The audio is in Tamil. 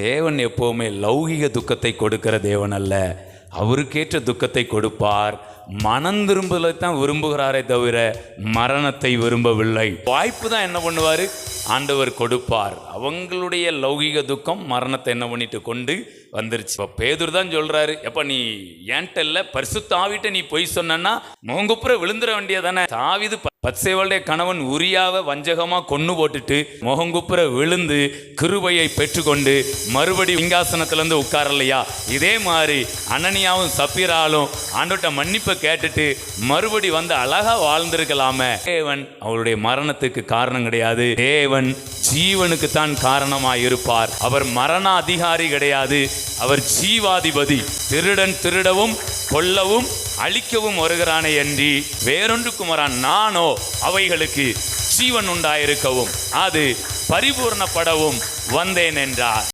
தேவன் எப்போவுமே லௌகிக துக்கத்தை கொடுக்கிற தேவன் அல்ல, அவருக்கேற்ற துக்கத்தை கொடுப்பார். மனம் திரும்பலை தான் விரும்புகிறாரே தவிர மரணத்தை விரும்பவில்லை. வாய்ப்பு தான் என்ன பண்ணுவார், ஆண்டவர் கொடுப்பார். அவங்களுடைய லௌகிக துக்கம் மரணத்தை என்ன பண்ணிட்டு கொண்டு வந்துருச்சு. இப்போ பேதுரு தான் சொல்றாரு, எப்ப நீ ஏன்ட்ட இல்லை பரிசுத்த ஆவிட்ட நீ பொய் சொன்னா முகங்குப்புற விழுந்துட வேண்டியதானே. தாவீது பத்சேவாளுடைய கணவன் உரியாவை வஞ்சகமாக கொன்னு போட்டுட்டு முகங்குப்புற விழுந்து கிருபையை பெற்றுக்கொண்டு மறுபடி சிங்காசனத்திலேருந்து உட்காரலையா? இதே மாதிரி அனனியாவும் சப்பீராலும் ஆண்டோட்ட மன்னிப்பை கேட்டுட்டு மறுபடி வந்து அழகா வாழ்ந்திருக்கலாமே. தேவன் அவருடைய மரணத்துக்கு காரணம் கிடையாது, தேவன் ஜீவனுக்கு தான் காரணமாய் இருப்பார். அவர் மரண அதிகாரி கிடையாது, அவர் ஜீவாதிபதி. திருடன் திருடவும் கொல்லவும் அழிக்கவும் வருகிறானே என்று வேறொன்றுக்கும் வரான். நானோ அவைகளுக்கு ஜீவன் உண்டாயிருக்கவும் அது பரிபூர்ணப்படவும் வந்தேன் என்றார்.